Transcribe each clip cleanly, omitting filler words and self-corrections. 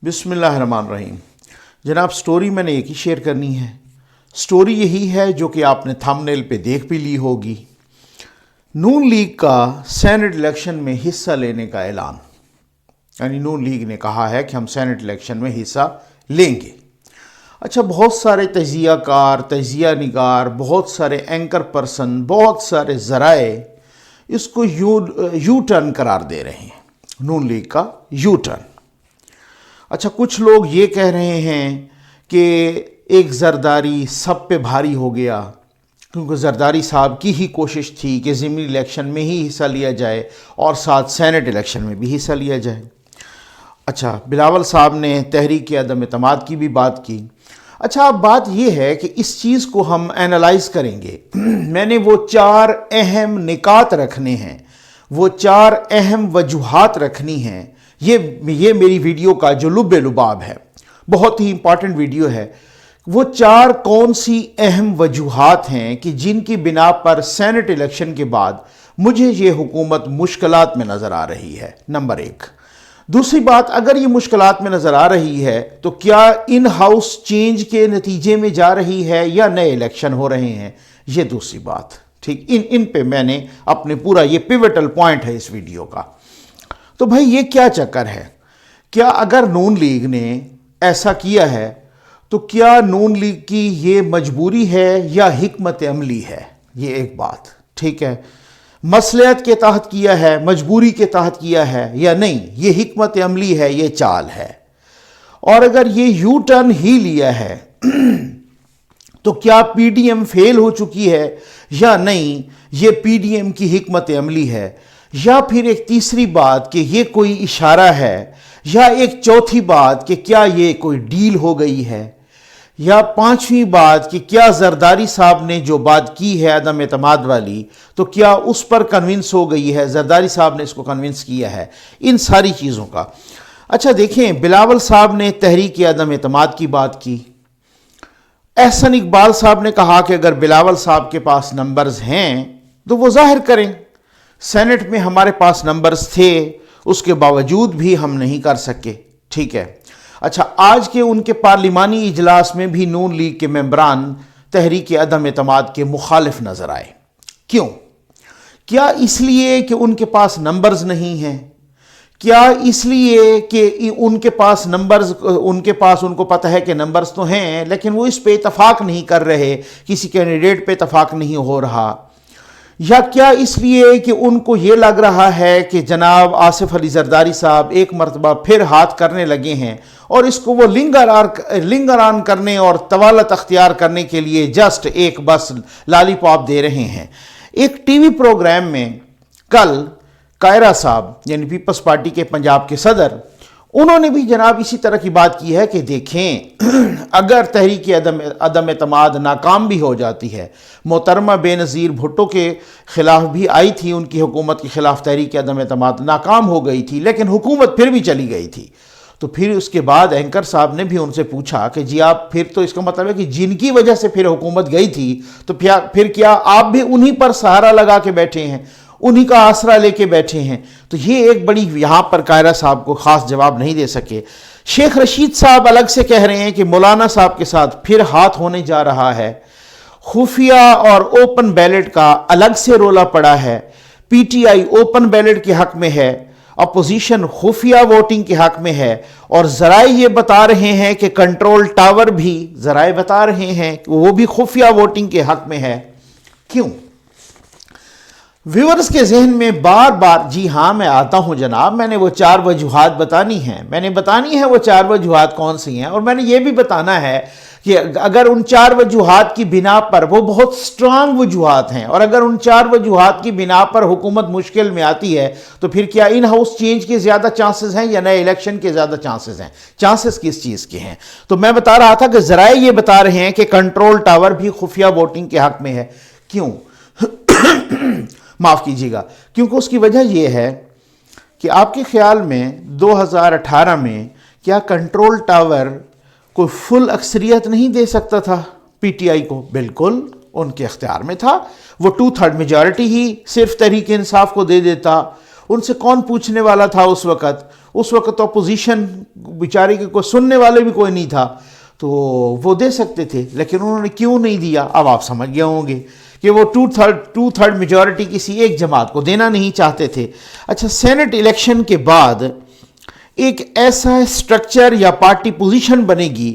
बिस्मिल्लाहिर्रहमानिर्रहीम। जनाब, स्टोरी मैंने एक ही शेयर करनी है। स्टोरी यही है जो कि आपने थंबनेल पे देख भी ली होगी। नून लीग का सेनेट इलेक्शन में हिस्सा लेने का ऐलान, यानी नून लीग ने कहा है कि हम सेनेट इलेक्शन में हिस्सा लेंगे। अच्छा, बहुत सारे तजियाकार, तजिया निगार, बहुत सारे एंकर पर्सन, बहुत सारे ज़राए इसको यू टर्न करार दे रहे हैं, नून लीग का यू टर्न। अच्छा, कुछ लोग ये कह रहे हैं कि एक जरदारी सब पे भारी हो गया, क्योंकि जरदारी साहब की ही कोशिश थी कि ज़िमनी इलेक्शन में ही हिस्सा लिया जाए और साथ सेनेट इलेक्शन में भी हिस्सा लिया जाए। अच्छा, बिलावल साहब ने तहरीक अदम एतमाद की भी बात की। अच्छा, अब बात यह है कि इस चीज़ को हम एनालाइज करेंगे। मैंने वो 4 अहम निकात रखने हैं, वो 4 अहम वजूहात रखनी हैं। ये मेरी वीडियो का जो लुब्बे लुबाब है, बहुत ही इंपॉर्टेंट वीडियो है। वो 4 कौन सी अहम वजूहात हैं कि जिनकी बिना पर सेनेट इलेक्शन के बाद मुझे ये हुकूमत मुश्किलात में नज़र आ रही है, नंबर 1। दूसरी बात, अगर ये मुश्किलात में नज़र आ रही है तो क्या इन हाउस चेंज के नतीजे में जा रही है या नए इलेक्शन हो रहे हैं, ये दूसरी बात। ठीक, इन पे मैंने अपने पूरा, ये पिवटल पॉइंट है इस वीडियो का। तो भाई, ये क्या चक्कर है? क्या अगर नून लीग ने ऐसा किया है तो क्या नून लीग की ये मजबूरी है या हिकमत अमली है? ये एक बात। ठीक है, मसलियत के तहत किया है, मजबूरी के तहत किया है या नहीं, ये हिकमत अमली है, ये चाल है। और अगर ये यू टर्न ही लिया है तो क्या पीडीएम फेल हो चुकी है या नहीं, ये पीडीएम की हिकमत अमली है। या फिर एक तीसरी बात कि ये कोई इशारा है, या एक चौथी बात कि क्या ये कोई डील हो गई है, या पांचवी बात कि क्या जरदारी साहब ने जो बात की है अदम एतमाद वाली, तो क्या उस पर कन्विंस हो गई है, जरदारी साहब ने इसको कन्विंस किया है, इन सारी चीज़ों का। अच्छा देखें, बिलावल साहब ने तहरीक अदम एतमाद की बात की। एहसन इकबाल साहब ने कहा कि अगर बिलावल साहब के पास नंबर्स हैं तो वो जाहिर करें। सेनेट में हमारे पास नंबर्स थे, उसके बावजूद भी हम नहीं कर सके। ठीक है। अच्छा, आज के उनके पार्लिमानी इजलास में भी नून लीग के मेंबरान तहरीक अदम एतमाद के मुखालिफ नजर आए। क्यों? क्या इसलिए कि उनके पास नंबर्स नहीं हैं? क्या इसलिए कि उनके पास नंबर्स, उनको पता है कि नंबर्स तो हैं लेकिन वो इस पे इतफाक नहीं कर रहे, किसी कैंडिडेट पे इतफाक नहीं हो रहा? या क्या इसलिए कि उनको ये लग रहा है कि जनाब आसिफ अली जरदारी साहब एक मरतबा फिर हाथ करने लगे हैं और इसको वो लिंगर ऑन करने और तवालत अख्तियार करने के लिए जस्ट एक बस लालीपॉप दे रहे हैं? एक टीवी प्रोग्राम में कल कायरा साहब, यानी पीपल्स पार्टी के पंजाब के सदर, उन्होंने भी जनाब इसी तरह की बात की है कि देखें, अगर तहरीक अदम एतमाद नाकाम भी हो जाती है, मोहतरमा बेनज़ीर भुट्टो के ख़िलाफ़ भी आई थी, उनकी हुकूमत के ख़िलाफ़ तहरीक अदम एतमाद नाकाम हो गई थी, लेकिन हुकूमत फिर भी चली गई थी। तो फिर उसके बाद एंकर साहब ने भी उनसे पूछा कि जी आप, फिर तो इसका मतलब है कि जिनकी वजह से फिर हुकूमत गई थी तो फिर क्या आप भी उन्हीं पर सहारा लगा के बैठे हैं, उन्हीं का आसरा लेके बैठे हैं? तो ये एक बड़ी, यहाँ पर कायरा साहब को ख़ास जवाब नहीं दे सके। शेख रशीद साहब अलग से कह रहे हैं कि मौलाना साहब के साथ फिर हाथ होने जा रहा है। खुफिया और ओपन बैलेट का अलग से रोला पड़ा है। पीटीआई ओपन बैलेट के हक में है, अपोजिशन खुफिया वोटिंग के हक में है, और ज़राए ये बता रहे हैं कि कंट्रोल टावर भी, ज़राए बता रहे हैं कि वो भी खुफिया वोटिंग के हक में है। क्यों? व्यूअर्स के जहन में बार बार, जी हाँ मैं आता हूँ जनाब, मैंने वो 4 वजूहात बतानी है, वो 4 वजूहात कौन सी हैं, और मैंने ये भी बताना है कि अगर उन 4 वजूहात की बिना पर, वो बहुत स्ट्रांग वजूहात हैं, और अगर उन 4 वजूहात की बिना पर हुकूमत मुश्किल में आती है तो फिर क्या इन हाउस चेंज के ज़्यादा चांसेस हैं या नए इलेक्शन के ज़्यादा चांसेस हैं? चांसेस किस चीज़ के हैं? तो मैं बता रहा था कि ज़राए ये बता रहे हैं कि कंट्रोल टावर भी खुफिया वोटिंग के हक में है। क्यों? माफ़ कीजिएगा, क्योंकि उसकी वजह यह है कि आपके ख्याल में 2018 में क्या कंट्रोल टावर कोई फुल अक्सरियत नहीं दे सकता था पीटीआई को? बिल्कुल उनके अख्तियार में था। वो 2/3 मेजॉरिटी ही सिर्फ तहरीक इंसाफ को दे देता। उनसे कौन पूछने वाला था उस वक़्त? उस वक्त तो अपोजिशन बेचारी के कोई सुनने वाले भी कोई नहीं था, तो वो दे सकते थे, लेकिन उन्होंने क्यों नहीं दिया अब आप समझ गए होंगे कि वो टू थर्ड मेजॉरिटी किसी एक जमात को देना नहीं चाहते थे। अच्छा, सेनेट इलेक्शन के बाद एक ऐसा स्ट्रक्चर या पार्टी पोजीशन बनेगी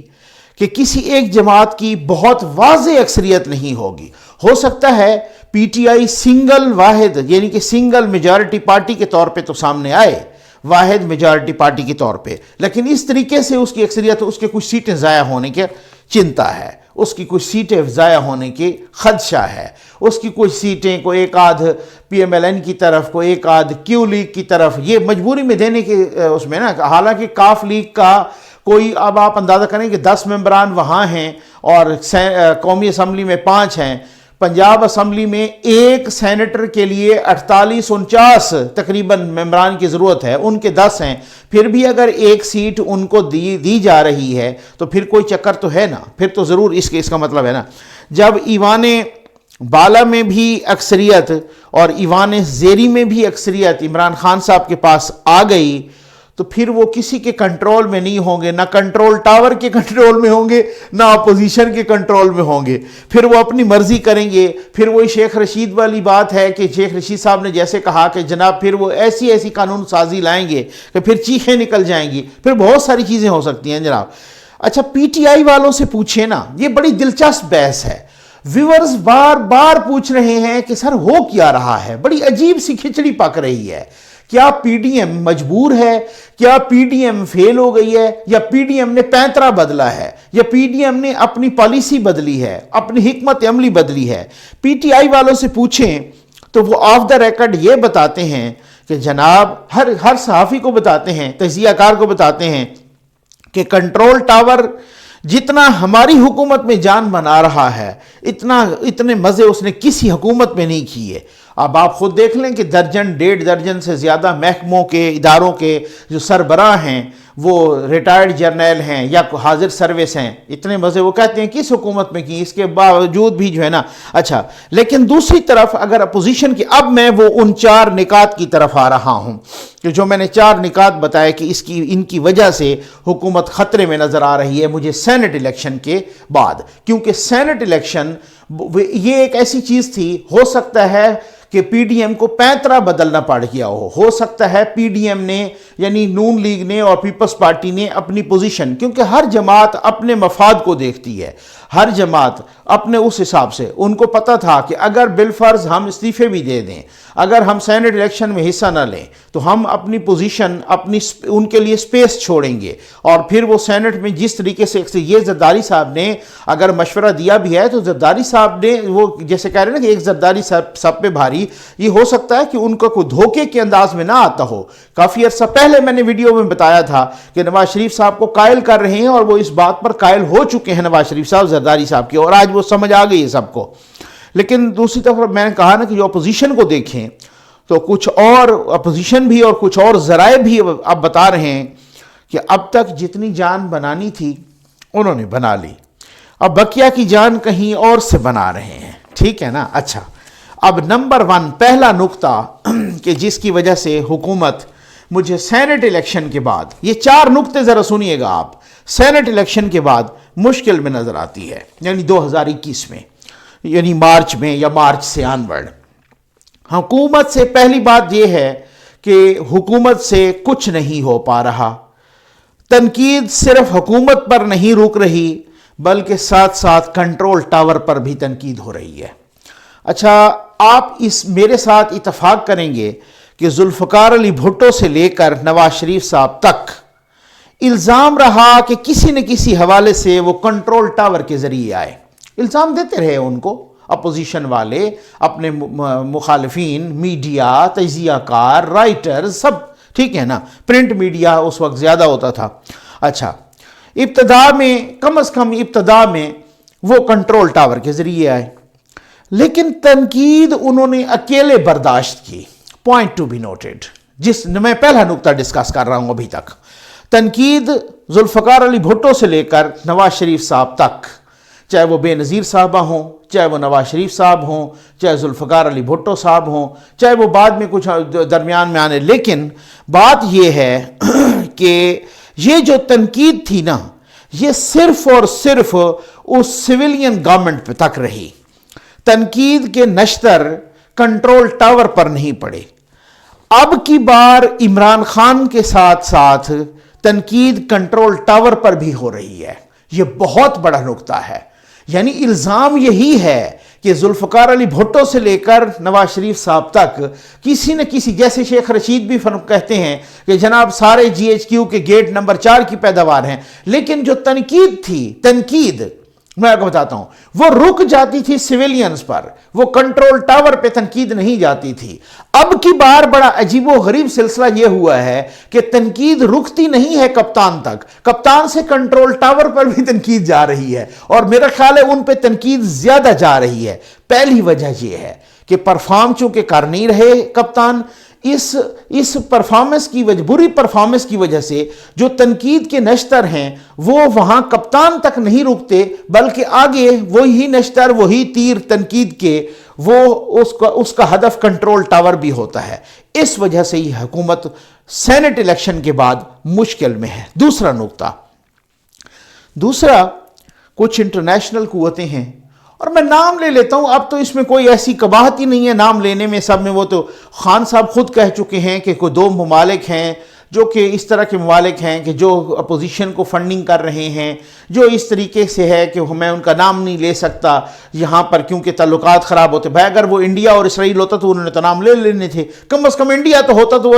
कि किसी एक जमात की बहुत वाज़ेह अक्सरियत नहीं होगी। हो सकता है पीटीआई सिंगल वाहिद यानी कि सिंगल मेजॉरिटी पार्टी के तौर पे तो सामने आए, वाहिद मेजॉरिटी पार्टी के तौर पे, लेकिन इस तरीके से उसकी अक्सरियत, उसके कुछ सीटें ज़ाया होने की चिंता है, उसकी कुछ सीटें ज़ाया होने की खदशा है, उसकी कुछ सीटें को एक आध पीएमएलएन की तरफ, को एक आध क्यू लीग की तरफ, ये मजबूरी में देने के उसमें ना, हालांकि काफ लीग का कोई, अब आप अंदाज़ा करें कि 10 मेंबरान वहाँ हैं और कौमी असम्बली में 5 हैं, पंजाब असम्बली में एक सेनेटर के लिए 48-49 तकरीबन मेंबरान की ज़रूरत है, उनके 10 हैं, फिर भी अगर एक सीट उनको दी जा रही है तो फिर कोई चक्कर तो है ना, फिर तो ज़रूर इसका मतलब है ना। जब ईवान बाला में भी अक्सरियत और ईवान ज़ेरी में भी अक्सरियत इमरान खान साहब के पास आ गई, तो फिर वो किसी के कंट्रोल में नहीं होंगे, ना कंट्रोल टावर के कंट्रोल में होंगे, ना अपोजिशन के कंट्रोल में होंगे, फिर वो अपनी मर्जी करेंगे। फिर वही शेख रशीद वाली बात है कि शेख रशीद साहब ने जैसे कहा कि जनाब फिर वो ऐसी ऐसी कानून साजी लाएंगे कि फिर चीखें निकल जाएंगी, फिर बहुत सारी चीज़ें हो सकती हैं जनाब। अच्छा, पीटीआई वालों से पूछे ना, ये बड़ी दिलचस्प बहस है। व्यूअर्स बार बार पूछ रहे हैं कि सर हो क्या रहा है, बड़ी अजीब सी खिचड़ी पक रही है। क्या पीडीएम मजबूर है, क्या पीडीएम फेल हो गई है, या पीडीएम ने पैंतरा बदला है, या पीडीएम ने अपनी पॉलिसी बदली है, अपनी हिकमत अमली बदली है? पीटीआई वालों से पूछें तो वो ऑफ द रिकॉर्ड ये बताते हैं कि जनाब, हर सहाफ़ी को बताते हैं, तजियाकार को बताते हैं कि कंट्रोल टावर जितना हमारी हुकूमत में जान बना रहा है, इतने मज़े उसने किसी हुकूमत में नहीं किए। अब आप खुद देख लें कि दर्जन 1.5 दर्जन से ज़्यादा महकमों के, इदारों के जो सरबराह हैं वो रिटायर्ड जर्नल हैं या हाजिर सर्विस हैं, इतने मज़े वो कहते हैं किस हुकूमत में की, इसके बावजूद भी जो है ना। अच्छा, लेकिन दूसरी तरफ अगर अपोजिशन की, अब मैं वो उन 4 निकात की तरफ आ रहा हूँ कि जो मैंने 4 निकात बताए कि इनकी वजह से हुकूमत ख़तरे में नज़र आ रही है मुझे सेनेट इलेक्शन के बाद। क्योंकि सेनेट इलेक्शन ये एक ऐसी चीज़ थी, हो सकता है कि पीडीएम को पैंतरा बदलना पड़ गया हो सकता है पीडीएम ने यानी नून लीग ने और पीपल्स पार्टी ने अपनी पोजीशन, क्योंकि हर जमात अपने मफाद को देखती है, हर जमात अपने उस हिसाब से, उनको पता था कि अगर बिलफर्ज हम इस्तीफे भी दे दें, अगर हम सेनेट इलेक्शन में हिस्सा ना लें, तो हम अपनी पोजीशन, उनके लिए स्पेस छोड़ेंगे। और फिर वो सेनेट में जिस तरीके से ये जरदारी साहब ने अगर मशवरा दिया भी है, तो जरदारी साहब ने वो जैसे कह रहे हैं ना कि एक जरदारी सब पे भारी, ये हो सकता है कि उनका कोई धोखे के अंदाज में ना आता हो। काफ़ी अर्सा पहले मैंने वीडियो में बताया था कि नवाज शरीफ साहब को कायल कर रहे हैं, और वो इस बात पर कायल हो चुके हैं नवाज शरीफ साहब जरदारी साहब की, और आज वो समझ आ गई है सबको। लेकिन दूसरी तरफ मैंने कहा ना कि जो अपोजिशन को देखें तो कुछ और अपोजिशन भी और कुछ और ज़राए भी अब बता रहे हैं कि अब तक जितनी जान बनानी थी उन्होंने बना ली, अब बकिया की जान कहीं और से बना रहे हैं, ठीक है ना। अच्छा, अब नंबर 1 पहला नुक्ता कि जिसकी वजह से हुकूमत मुझे सेनेट इलेक्शन के बाद, ये 4 नुक्ते ज़रा सुनिएगा आप, सेनेट इलेक्शन के बाद मुश्किल में नज़र आती है, यानी 2021 में, यानी मार्च में या मार्च से ऑनवर्ड। हुकूमत से पहली बात यह है कि हुकूमत से कुछ नहीं हो पा रहा। तनकीद सिर्फ हुकूमत पर नहीं रुक रही, बल्कि साथ साथ कंट्रोल टावर पर भी तनकीद हो रही है। अच्छा, आप मेरे साथ इत्तफाक करेंगे कि जुल्फ़िकार अली भुट्टो से लेकर नवाज शरीफ साहब तक इल्ज़ाम रहा कि किसी न किसी हवाले से वो कंट्रोल टावर के ज़रिए आए, इल्ज़ाम देते रहे उनको अपोजिशन वाले, अपने मुखालिफिन, मीडिया, तजियाकार, राइटर्स, सब ठीक है ना, प्रिंट मीडिया उस वक्त ज़्यादा होता था। अच्छा, इब्तदा में, कम अज़ कम इब्तदा में वो कंट्रोल टावर के ज़रिए आए, लेकिन तनकीद उन्होंने अकेले बर्दाश्त की। पॉइंट टू बी नोटेड, मैं पहला नुक्ता डिस्कस कर रहा हूँ अभी तक, तनकीद जुल्फ़िकार अली भुट्टो से लेकर नवाज शरीफ साहब तक چاہے وہ بے نظیر صاحبہ ہوں، چاہے وہ نواز شریف صاحب ہوں، چاہے ذوالفقار علی بھٹو صاحب ہوں، چاہے وہ بعد میں کچھ درمیان میں آنے. لیکن بات یہ ہے کہ یہ جو تنقید تھی نا، یہ صرف اور صرف اس سویلین گورنمنٹ پہ تک رہی. تنقید کے نشتر کنٹرول ٹاور پر نہیں پڑے. اب کی بار عمران خان کے ساتھ ساتھ تنقید کنٹرول ٹاور پر بھی ہو رہی ہے. یہ بہت بڑا نکتہ ہے. یعنی الزام یہی ہے کہ ذوالفقار علی بھٹو سے لے کر نواز شریف صاحب تک کسی نہ کسی، جیسے شیخ رشید بھی کہتے ہیں کہ جناب سارے جی ایچ کیو کے گیٹ نمبر 4 کی پیداوار ہیں، لیکن جو تنقید تھی، تنقید میں آپ کو بتاتا ہوں، وہ رک جاتی تھی سویلینز پر، وہ کنٹرول ٹاور پہ تنقید نہیں جاتی تھی. اب کی بار بڑا عجیب و غریب سلسلہ یہ ہوا ہے کہ تنقید رکتی نہیں ہے کپتان تک، کپتان سے کنٹرول ٹاور پر بھی تنقید جا رہی ہے، اور میرا خیال ہے ان پہ تنقید زیادہ جا رہی ہے. پہلی وجہ یہ ہے کہ پرفارم چونکہ کر نہیں رہے کپتان، اس پرفارمنس کی وجہ، بری پرفارمنس کی وجہ سے جو تنقید کے نشتر ہیں وہ وہاں کپتان تک نہیں رکتے، بلکہ آگے وہی نشتر، وہی تیر تنقید کے، وہ اس کا ہدف کنٹرول ٹاور بھی ہوتا ہے. اس وجہ سے یہ حکومت سینٹ الیکشن کے بعد مشکل میں ہے. دوسرا نقطہ، کچھ انٹرنیشنل قوتیں ہیں، اور میں نام لے لیتا ہوں، اب تو اس میں کوئی ایسی قباحت ہی نہیں ہے نام لینے میں، سب میں. وہ تو خان صاحب خود کہہ چکے ہیں کہ کوئی 2 ممالک ہیں جو کہ اس طرح کے ممالک ہیں کہ جو اپوزیشن کو فنڈنگ کر رہے ہیں، جو اس طریقے سے ہے کہ میں ان کا نام نہیں لے سکتا یہاں پر کیونکہ تعلقات خراب ہوتے. بھائی اگر وہ انڈیا اور اسرائیل ہوتا تو انہوں نے تو نام لے لینے تھے، کم از کم انڈیا تو ہوتا تو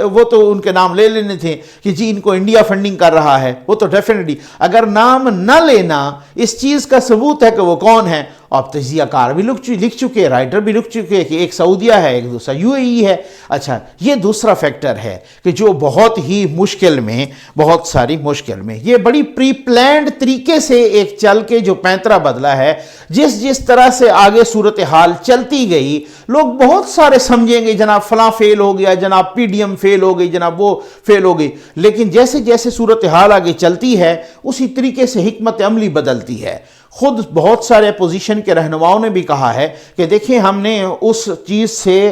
وہ تو ان کے نام لے لینے تھے کہ جی ان کو انڈیا فنڈنگ کر رہا ہے. وہ تو ڈیفینیٹلی اگر نام نہ لینا اس چیز کا ثبوت ہے کہ وہ کون ہے. اب تجزیہ کار بھی لکھ چکے، رائٹر بھی لکھ چکے کہ ایک سعودیہ ہے، ایک دوسرا یو اے ای ہے. اچھا، یہ دوسرا فیکٹر ہے کہ جو بہت ہی مشکل میں، بہت ساری مشکل میں، یہ بڑی پری پلانڈ طریقے سے ایک چل کے جو پینترا بدلا ہے، جس طرح سے آگے صورتحال چلتی گئی، لوگ بہت سارے سمجھیں گے جناب فلاں فیل ہو گیا، جناب پی ڈی ایم فیل ہو گئی، جناب وہ فیل ہو گئی. لیکن جیسے جیسے صورتحال آگے چلتی ہے اسی طریقے سے حکمت عملی بدلتی ہے. خود بہت سارے اپوزیشن کے رہنماؤں نے بھی کہا ہے کہ دیکھیں ہم نے اس چیز سے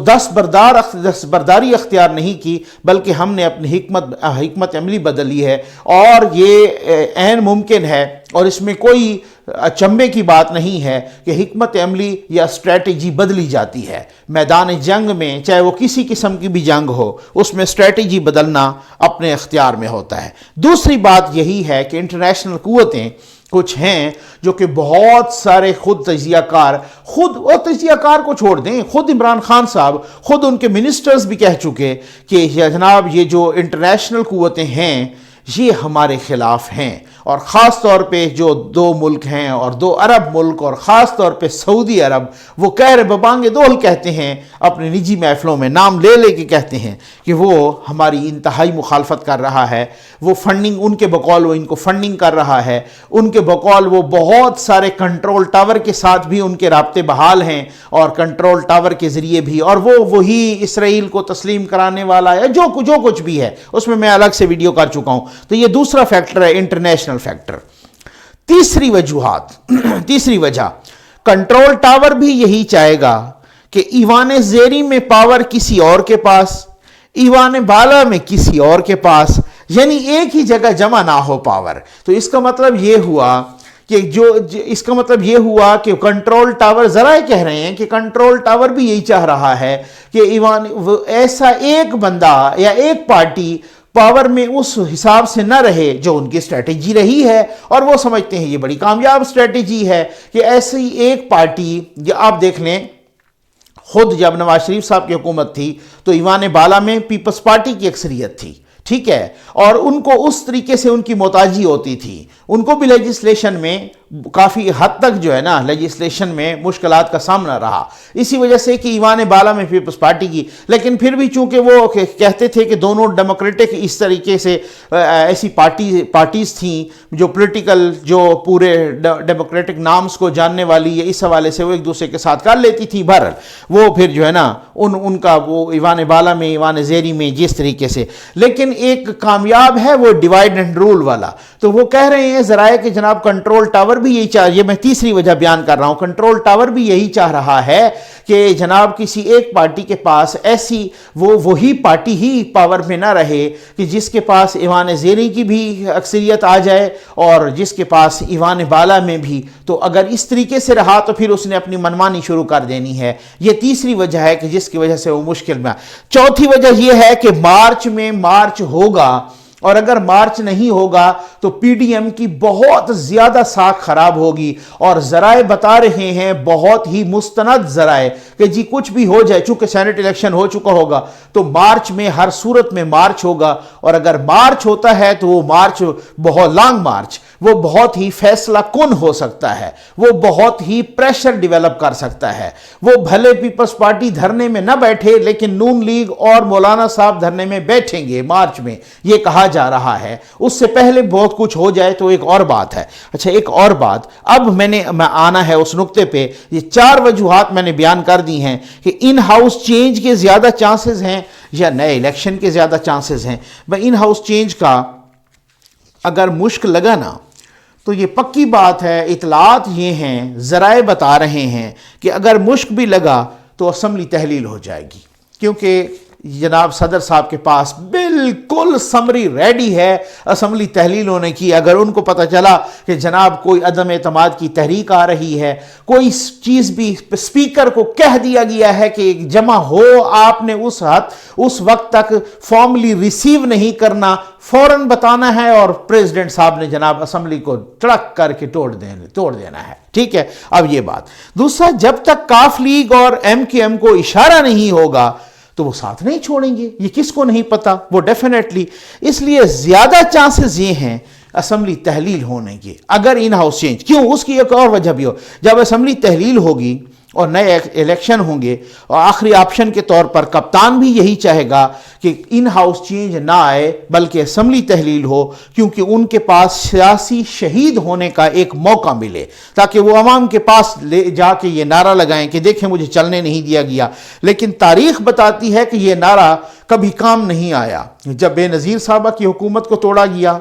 دستبرداری اختیار نہیں کی، بلکہ ہم نے اپنی حکمت عملی بدلی ہے، اور یہ عین ممکن ہے اور اس میں کوئی اچنبے کی بات نہیں ہے کہ حکمت عملی یا اسٹریٹجی بدلی جاتی ہے. میدان جنگ میں چاہے وہ کسی قسم کی بھی جنگ ہو، اس میں اسٹریٹجی بدلنا اپنے اختیار میں ہوتا ہے. دوسری بات یہی ہے کہ انٹرنیشنل قوتیں کچھ ہیں جو کہ بہت سارے خود تجزیہ کار کو چھوڑ دیں، خود عمران خان صاحب، خود ان کے منسٹرز بھی کہہ چکے کہ جناب یہ جو انٹرنیشنل قوتیں ہیں یہ ہمارے خلاف ہیں. اور خاص طور پہ جو 2 ملک ہیں اور 2 عرب ملک، اور خاص طور پہ سعودی عرب، وہ ببانگ دول کہتے ہیں اپنے نجی محفلوں میں، نام لے کے کہتے ہیں کہ وہ ہماری انتہائی مخالفت کر رہا ہے. وہ فنڈنگ، ان کے بقول وہ ان کو فنڈنگ کر رہا ہے، ان کے بقول وہ بہت سارے کنٹرول ٹاور کے ساتھ بھی ان کے رابطے بحال ہیں، اور کنٹرول ٹاور کے ذریعے بھی، اور وہی اسرائیل کو تسلیم کرانے والا ہے، جو کچھ بھی ہے اس میں میں الگ سے ویڈیو کر چکا ہوں. تو یہ دوسرا فیکٹر ہے، انٹرنیشنل فیکٹر. تیسری وجہ، کنٹرول ٹاور بھی یہی چاہے گا کہ ایوان زیری میں پاور کسی اور کے پاس، ایوان بالا میں کسی اور کے پاس، یعنی ایک ہی جگہ جمع نہ ہو پاور. تو اس کا مطلب یہ ہوا کہ کنٹرول ٹاور، ذرائع کہہ رہے ہیں کہ کنٹرول ٹاور بھی یہی چاہ رہا ہے کہ ایسا ایک بندہ یا ایک پارٹی پاور میں اس حساب سے نہ رہے جو ان کی اسٹریٹجی رہی ہے، اور وہ سمجھتے ہیں یہ بڑی کامیاب اسٹریٹجی ہے کہ ایسی ایک پارٹی. آپ دیکھ لیں خود جب نواز شریف صاحب کی حکومت تھی تو ایوان بالا میں پیپلز پارٹی کی اکثریت تھی، ٹھیک ہے، اور ان کو اس طریقے سے ان کی محتاجی ہوتی تھی. ان کو بھی لیجسلیشن میں کافی حد تک جو ہے نا لیجسلیشن میں مشکلات کا سامنا رہا، اسی وجہ سے کہ ایوان بالا میں پیپلز پارٹی کی. لیکن پھر بھی چونکہ وہ کہتے تھے کہ دونوں ڈیموکریٹک اس طریقے سے ایسی پارٹیز تھیں جو پولیٹیکل، جو پورے ڈیموکریٹک نامز کو جاننے والی ہے، اس حوالے سے وہ ایک دوسرے کے ساتھ کر لیتی تھی. بہرحال وہ پھر جو ہے نا ان کا وہ ایوان بالا میں، ایوان زیری میں جس طریقے سے، لیکن ایک کامیاب ہے وہ ڈیوائڈ اینڈ رول والا. تو وہ کہہ رہے ہیں ذرائع کہ جناب کنٹرول ٹاور भी यही चाह, ये मैं तीसरी वजह बयान कर रहा हूं, कंट्रोल टावर भी यही चाह रहा है कि जनाब किसी एक पार्टी के पास ऐसी वही पार्टी ही पावर में ना रहे कि जिसके पास ईवान ज़ेरी की भी अक्सरियत आ जाए और जिसके पास ईवान बाला में भी। तो अगर इस तरीके से रहा तो फिर उसने अपनी मनमानी शुरू कर देनी है। ये तीसरी वजह है कि जिसकी वजह से वो मुश्किल में। चौथी वजह यह है कि मार्च में मार्च होगा, और अगर मार्च नहीं होगा तो पीडीएम की बहुत ज्यादा साख खराब होगी। और जराए बता रहे हैं, बहुत ही मुस्तनद जराए, कि जी कुछ भी हो जाए, चूंकि सेनेट इलेक्शन हो चुका होगा तो मार्च में हर सूरत में मार्च होगा। और अगर मार्च होता है तो वो मार्च बहुत लॉन्ग मार्च, वो बहुत ही फैसला कुन हो सकता है, वो बहुत ही प्रेशर डेवलप कर सकता है। वो भले पीपल्स पार्टी धरने में न बैठे लेकिन नून लीग और मौलाना साहब धरने में बैठेंगे मार्च में, ये कहा जा रहा है। उससे पहले बहुत कुछ हो जाए तो एक और बात है। अच्छा, एक और बात, अब मैं आना है उस नुक्ते पे। ये 4 वजूहात मैंने बयान कर दी हैं कि इन हाउस चेंज के ज्यादा चांसेस हैं या नए इलेक्शन के ज्यादा चांसेस हैं। भाई इन हाउस चेंज का अगर मुश्क लगा ना तो ये पक्की बात है, इतलात ये हैं, जराए बता रहे हैं कि अगर मुश्क भी लगा तो असम्बली तहलील हो जाएगी, क्योंकि जनाब सदर साहब के पास बिल्कुल समरी रेडी है असम्बली तहलील होने की। अगर उनको पता चला कि जनाब कोई अदम एतमाद की तहरीक आ रही है, कोई चीज़ भी स्पीकर को कह दिया गया है कि जमा हो, आपने उस वक्त तक फॉर्मली रिसीव नहीं करना, फौरन बताना है और प्रेसिडेंट साहब ने जनाब असम्बली को टड़क करके तोड़ देना है। ठीक है, अब ये बात। दूसरा, जब तक काफ लीग और MKM को इशारा नहीं होगा तो वो साथ नहीं छोड़ेंगे, ये किसको नहीं पता, वो डेफिनेटली। इसलिए ज्यादा चांसेस ये हैं असम्बली तहलील होने के, अगर इन हाउस चेंज। क्यों? उसकी एक और वजह भी हो, जब असम्बली तहलील होगी और नए इलेक्शन होंगे और आखिरी ऑप्शन के तौर पर कप्तान भी यही चाहेगा कि इन हाउस चेंज ना आए बल्कि असम्बली तहलील हो, क्योंकि उनके पास सियासी शहीद होने का एक मौका मिले, ताकि वो अवाम के पास ले जाके ये नारा लगाएं कि देखें मुझे चलने नहीं दिया गया। लेकिन तारीख बताती है कि ये नारा कभी काम नहीं आया। जब बेनज़ीर साहबा की हुकूमत को तोड़ा गया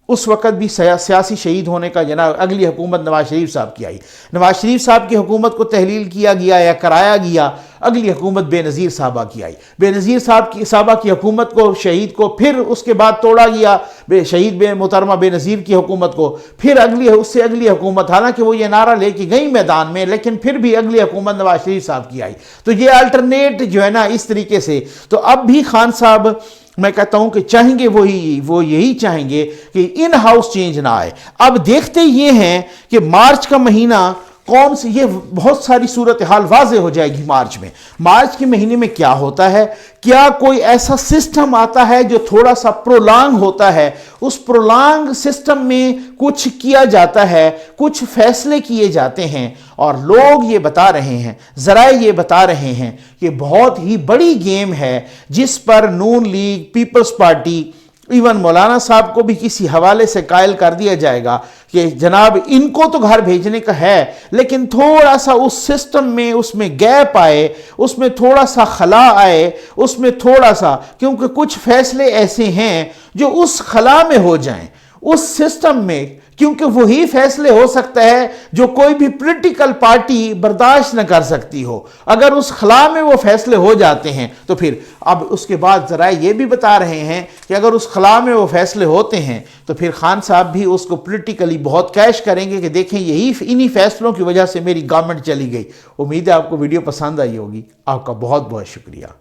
उस वक़्त भी सियासी शहीद होने का जनाब अगली हुकूमत नवाज शरीफ साहब की आई, नवाज शरीफ साहब की हुकूमत को तहलील किया गया या कराया गया, अगली हुकूमत बेनज़ीर साहबा की आई, बेनज़ीर साहबा की हुकूमत को शहीद को फिर उसके बाद तोड़ा गया, शहीद मोहतरमा बेनज़ीर की हुकूमत को फिर उससे अगली हुकूमत, हालांकि वो ये नारा लेके गई मैदान में, लेकिन फिर भी अगली हुकूमत नवाज शरीफ साहब की आई। तो ये अल्टरनेट जो है ना इस तरीके से, तो अब भी खान साहब मैं कहता हूं कि चाहेंगे वो यही चाहेंगे कि इन हाउस चेंज ना आए। अब देखते ये हैं कि मार्च का महीना कौन सी, ये बहुत सारी सूरत हाल वाज़े हो जाएगी मार्च में। मार्च के महीने में क्या होता है, क्या कोई ऐसा सिस्टम आता है जो थोड़ा सा प्रोलॉन्ग होता है, उस प्रोलॉन्ग सिस्टम में कुछ किया जाता है, कुछ फैसले किए जाते हैं, और लोग ये बता रहे हैं, जराए ये बता रहे हैं कि बहुत ही बड़ी गेम है जिस पर नून लीग, पीपल्स पार्टी, इवन मौलाना साहब को भी किसी हवाले से कायल कर दिया जाएगा कि जनाब इनको तो घर भेजने का है, लेकिन थोड़ा सा उस सिस्टम में उसमें गैप आए, उसमें थोड़ा सा खला आए, उसमें थोड़ा सा, क्योंकि कुछ फैसले ऐसे हैं जो उस खला में हो जाएं, उस सिस्टम में, क्योंकि वही फैसले हो सकता है जो कोई भी पॉलिटिकल पार्टी बर्दाश्त न कर सकती हो। अगर उस खला में वो फैसले हो जाते हैं तो फिर अब उसके बाद जरा ये भी बता रहे हैं कि अगर उस खला में वो फैसले होते हैं तो फिर खान साहब भी उसको पॉलिटिकली बहुत कैश करेंगे कि देखें इन्हीं फैसलों की वजह से मेरी गवर्नमेंट चली गई। उम्मीद है आपको वीडियो पसंद आई होगी। आपका बहुत बहुत शुक्रिया।